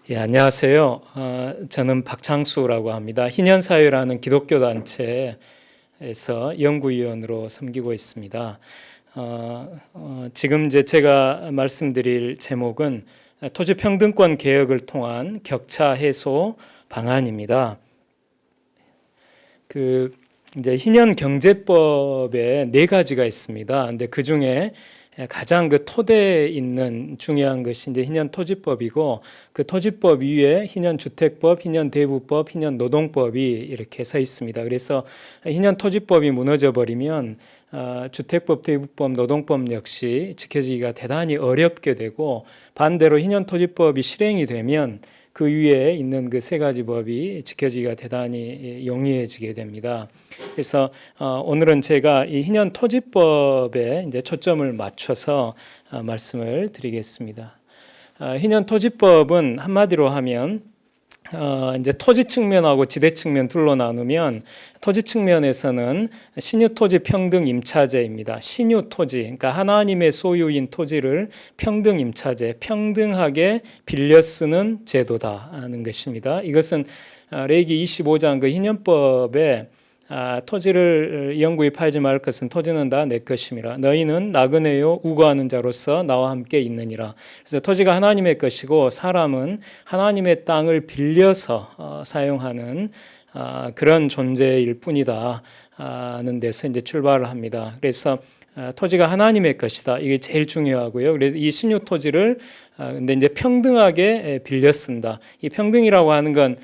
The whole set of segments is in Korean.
예, 안녕하세요. 저는 박창수라고 합니다. 희년사회라는 기독교 단체에서 연구위원으로 섬기고 있습니다. 지금 이제 제가 말씀드릴 제목은 토지평등권 개혁을 통한 격차 해소 방안입니다. 이제 희년 경제법에 4가지가 있습니다. 근데 그 중에 가장 그 토대에 있는 중요한 것이 이제 희년 토지법이고, 그 토지법 위에 희년 주택법, 희년 대부법, 희년 노동법이 이렇게 서 있습니다. 그래서 희년 토지법이 무너져 버리면 주택법, 대부법, 노동법 역시 지켜지기가 대단히 어렵게 되고, 반대로 희년 토지법이 실행이 되면 그 위에 있는 그 3가지 법이 지켜지기가 대단히 용이해지게 됩니다. 그래서 오늘은 제가 이 희년 토지법에 이제 초점을 맞춰서 말씀을 드리겠습니다. 희년 토지법은 한마디로 하면 이제 토지 측면하고 지대 측면 둘로 나누면, 토지 측면에서는 신유 토지 평등 임차제입니다. 신유 토지, 그러니까 하나님의 소유인 토지를 평등 임차제, 평등하게 빌려 쓰는 제도다 하는 것입니다. 이것은 레위기 25장 그 희년법에 토지를 영구히 팔지 말 것은 토지는 다 내 것임이라. 너희는 나그네요 우거하는 자로서 나와 함께 있느니라. 그래서 토지가 하나님의 것이고 사람은 하나님의 땅을 빌려서 사용하는 그런 존재일 뿐이다 하는 데서 이제 출발을 합니다. 그래서 토지가 하나님의 것이다. 이게 제일 중요하고요. 그래서 이 신유 토지를 근데 이제 평등하게 빌려 쓴다. 이 평등이라고 하는 건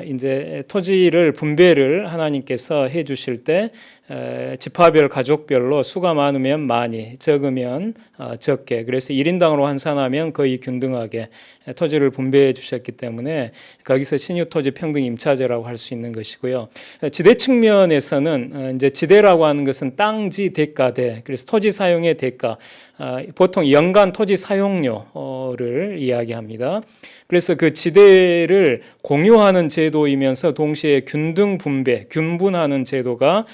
이제 토지를 분배를 하나님께서 해 주실 때 지파별 가족별로 수가 많으면 많이, 적으면 적게, 그래서 1인당으로 환산하면 거의 균등하게 토지를 분배해 주셨기 때문에 거기서 신유 토지 평등 임차제라고 할 수 있는 것이고요. 지대 측면에서는 이제 지대라고 하는 것은 땅지 대가대, 그래서 토지 사용의 대가, 보통 연간 토지 사용료를 이야기합니다. 그래서 그 지대를 공유하는 제도이면서 동시에 균등 분배, 균분하는 제도가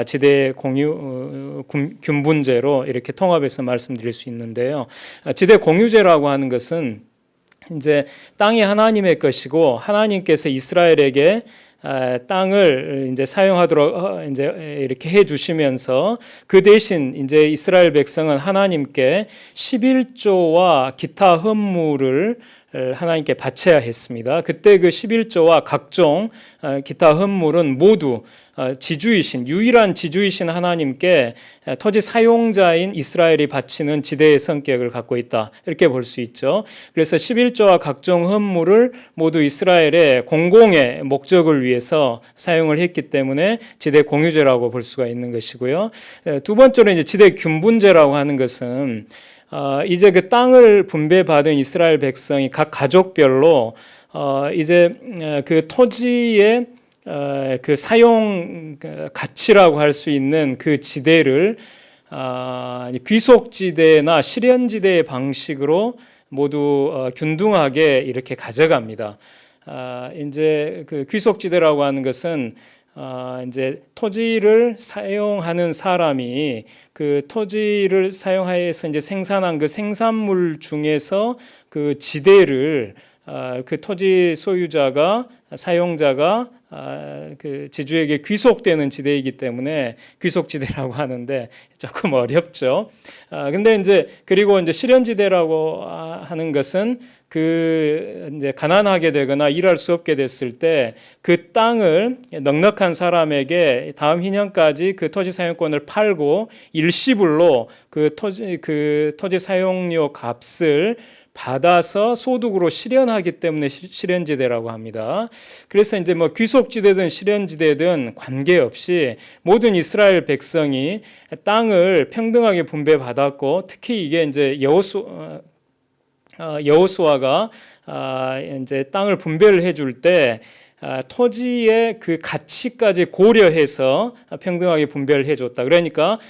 지대 공유 균분제로 이렇게 통합해서 말씀드릴 수 있는데요. 지대 공유제라고 하는 것은 이제 땅이 하나님의 것이고 하나님께서 이스라엘에게 땅을 이제 사용하도록 이제 이렇게 해 주시면서 그 대신 이제 이스라엘 백성은 하나님께 11조와 기타 헌물을 하나님께 바쳐야 했습니다. 그때 그 11조와 각종 기타 헌물은 모두 유일한 지주이신 하나님께 토지 사용자인 이스라엘이 바치는 지대의 성격을 갖고 있다, 이렇게 볼 수 있죠. 그래서 11조와 각종 헌물을 모두 이스라엘의 공공의 목적을 위해서 사용을 했기 때문에 지대 공유제라고 볼 수가 있는 것이고요. 두 번째로 이제 지대 균분제라고 하는 것은 이제 그 땅을 분배받은 이스라엘 백성이 각 가족별로 이제 그 토지의 그 사용 가치라고 할 수 있는 그 지대를 귀속지대나 실현지대의 방식으로 모두 균등하게 이렇게 가져갑니다. 이제 그 귀속지대라고 하는 것은 이제 토지를 사용하는 사람이 그 토지를 사용하여서 이제 생산한 그 생산물 중에서 그 지대를 그 토지 소유자가, 사용자가 그 지주에게 귀속되는 지대이기 때문에 귀속지대라고 하는데 조금 어렵죠. 근데 이제 그리고 이제 실현지대라고 하는 것은 그 이제 가난하게 되거나 일할 수 없게 됐을 때 그 땅을 넉넉한 사람에게 다음 희년까지 그 토지 사용권을 팔고 일시불로 그 토지 사용료 값을 받아서 소득으로 실현하기 때문에 실현지대라고 합니다. 그래서 이제 뭐 귀속지대든 실현지대든 관계없이 모든 이스라엘 백성이 땅을 평등하게 분배받았고, 특히 이게 이제 여호수아가 이제 땅을 분배를 해줄 때 토지의 그 가치까지 고려해서 평등하게 분배를 해줬다. 그러니까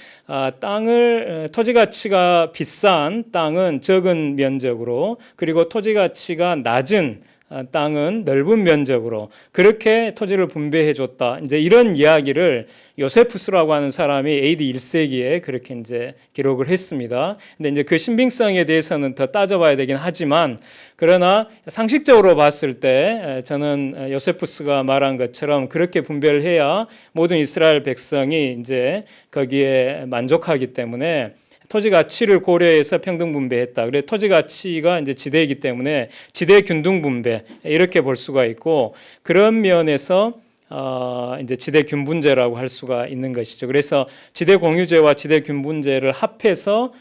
토지 가치가 비싼 땅은 적은 면적으로, 그리고 토지 가치가 낮은 땅은 넓은 면적으로 그렇게 토지를 분배해 줬다. 이제 이런 이야기를 요세푸스라고 하는 사람이 AD 1세기에 그렇게 이제 기록을 했습니다. 근데 이제 그 신빙성에 대해서는 더 따져봐야 되긴 하지만, 그러나 상식적으로 봤을 때 저는 요세푸스가 말한 것처럼 그렇게 분배를 해야 모든 이스라엘 백성이 이제 거기에 만족하기 때문에 토지 가치를 고려해서 평등 분배했다. 그래 토지 가치가 이제 지대이기 때문에 지대 균등 분배 이렇게 볼 수가 있고, 그런 면에서 이제 지대 균분제라고 할 수가 있는 것이죠. 그래서 지대 공유제와 지대 균분제를 합해서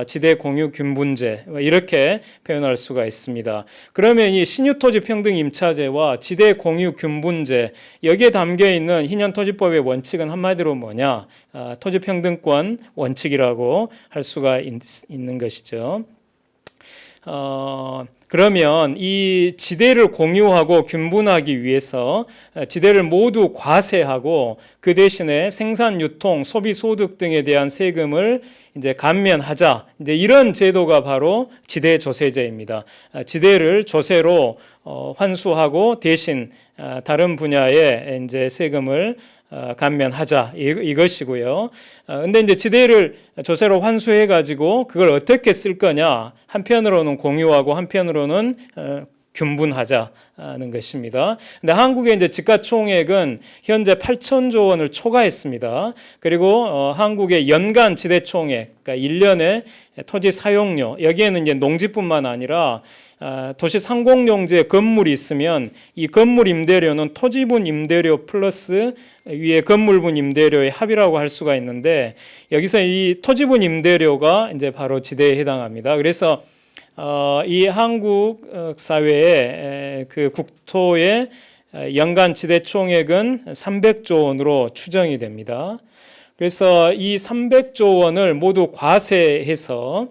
지대 공유 균분제 이렇게 표현할 수가 있습니다. 그러면 이 신유토지 평등 임차제와 지대 공유 균분제, 여기에 담겨 있는 희년토지법의 원칙은 한마디로 뭐냐? 토지평등권 원칙이라고 할 수가 있는 것이죠. 그러면 이 지대를 공유하고 균분하기 위해서 지대를 모두 과세하고 그 대신에 생산, 유통, 소비, 소득 등에 대한 세금을 이제 감면하자. 이제 이런 제도가 바로 지대 조세제입니다. 지대를 조세로 환수하고 대신 다른 분야에 이제 세금을 감면하자, 이것이고요. 근데 이제 지대를 조세로 환수해 가지고 그걸 어떻게 쓸 거냐? 한편으로는 공유하고 한편으로는 균분하자는 것입니다. 근데 한국의 이제 지가총액은 현재 8천조 원을 초과했습니다. 그리고 한국의 연간 지대총액, 그러니까 1년에 토지 사용료, 여기에는 이제 농지뿐만 아니라 도시 상공용지에 건물이 있으면 이 건물 임대료는 토지분 임대료 플러스 위에 건물분 임대료의 합이라고 할 수가 있는데, 여기서 이 토지분 임대료가 이제 바로 지대에 해당합니다. 그래서 이 한국 사회의 그 국토의 연간 지대 총액은 300조 원으로 추정이 됩니다. 그래서 이 300조 원을 모두 과세해서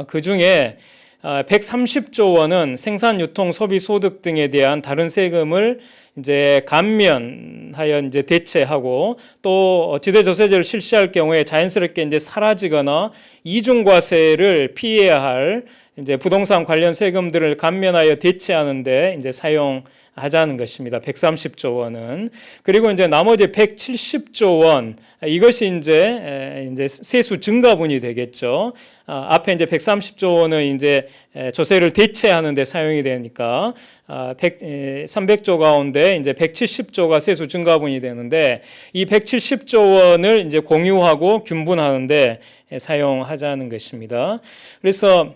그 중에 130조 원은 생산, 유통, 소비, 소득 등에 대한 다른 세금을 이제 감면하여 이제 대체하고, 또 지대조세제를 실시할 경우에 자연스럽게 이제 사라지거나 이중과세를 피해야 할 이제 부동산 관련 세금들을 감면하여 대체하는데 이제 사용하자는 것입니다. 130조 원은. 그리고 이제 나머지 170조 원, 이것이 이제 세수 증가분이 되겠죠. 앞에 이제 130조 원은 이제 조세를 대체하는 데 사용이 되니까 300조 가운데 이제 170조가 세수 증가분이 되는데, 이 170조 원을 이제 공유하고 균분하는데 사용하자는 것입니다. 그래서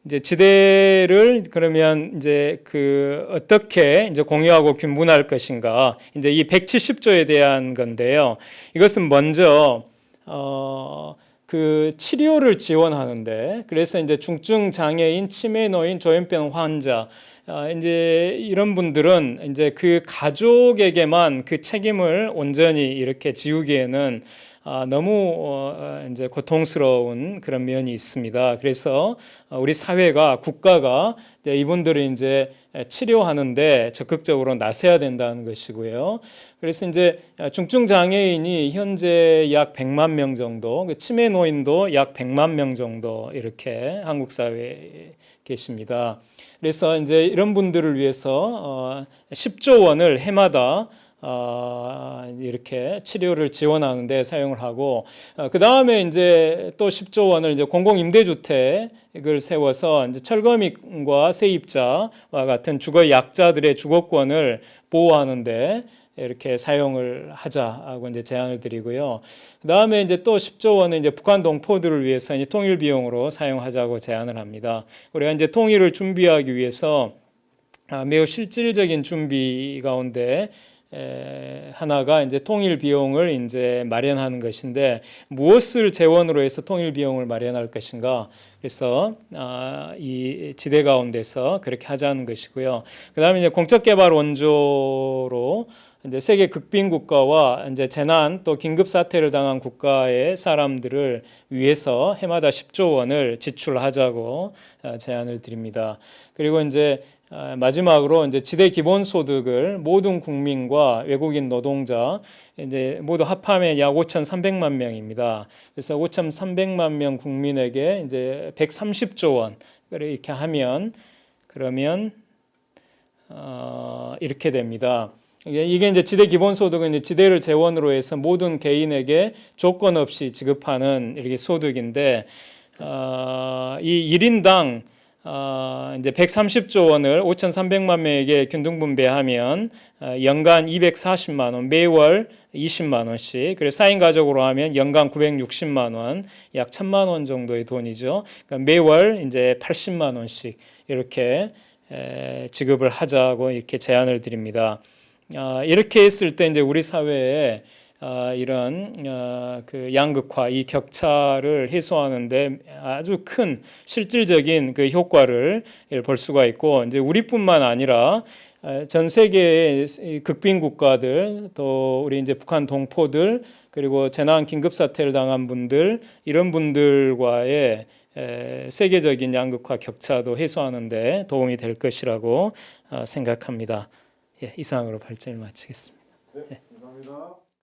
이제 지대를 그러면 이제 어떻게 이제 공유하고 균분할 것인가, 이제 이 170조에 대한 건데요. 이것은 먼저 그 치료를 지원하는데, 그래서 이제 중증 장애인, 치매 노인, 조현병 환자, 이제 이런 분들은 이제 그 가족에게만 그 책임을 온전히 이렇게 지우기에는 너무 이제 고통스러운 그런 면이 있습니다. 그래서 우리 사회가, 국가가 이분들을 이제 치료하는데 적극적으로 나서야 된다는 것이고요. 그래서 이제 중증 장애인이 현재 약 100만 명 정도, 치매 노인도 약 100만 명 정도 이렇게 한국 사회에 계십니다. 그래서 이제 이런 분들을 위해서 10조 원을 해마다 이렇게 치료를 지원하는 데 사용을 하고, 그 다음에 이제 또 10조 원을 이제 공공임대주택을 세워서 이제 철거민과 세입자와 같은 주거 약자들의 주거권을 보호하는데 이렇게 사용을 하자고 이제 제안을 드리고요. 그 다음에 이제 또 10조 원은 이제 북한 동포들을 위해서 이제 통일 비용으로 사용하자고 제안을 합니다. 우리가 이제 통일을 준비하기 위해서 매우 실질적인 준비 가운데 하나가 이제 통일 비용을 이제 마련하는 것인데, 무엇을 재원으로 해서 통일 비용을 마련할 것인가? 그래서 이 지대 가운데서 그렇게 하자는 것이고요. 그다음에 이제 공적 개발 원조로 이제 세계 극빈 국가와 이제 재난 또 긴급 사태를 당한 국가의 사람들을 위해서 해마다 10조 원을 지출하자고 제안을 드립니다. 그리고 이제 마지막으로 이제 지대 기본소득을 모든 국민과 외국인 노동자 이제 모두 합하면 약 5,300만 명입니다. 그래서 5,300만 명 국민에게 이제 130조 원 이렇게 하면 그러면 이렇게 됩니다. 이게 이제 지대 기본소득은 이제 지대를 재원으로 해서 모든 개인에게 조건 없이 지급하는 이렇게 소득인데 이 1인당 이제 130조 원을 5,300만 명에게 균등분배하면 연간 240만 원, 매월 20만 원씩. 그래서 4인 가족으로 하면 연간 960만 원, 약 1,000만 원 정도의 돈이죠. 그러니까 매월 이제 80만 원씩 이렇게 지급을 하자고 이렇게 제안을 드립니다. 이렇게 했을 때 이제 우리 사회에 이런 그 양극화, 이 격차를 해소하는데 아주 큰 실질적인 그 효과를 볼 수가 있고, 이제 우리뿐만 아니라 전 세계의 극빈 국가들, 또 우리 이제 북한 동포들, 그리고 재난 긴급 사태를 당한 분들, 이런 분들과의 세계적인 양극화 격차도 해소하는데 도움이 될 것이라고 생각합니다. 예, 이상으로 발제를 마치겠습니다. 네, 감사합니다.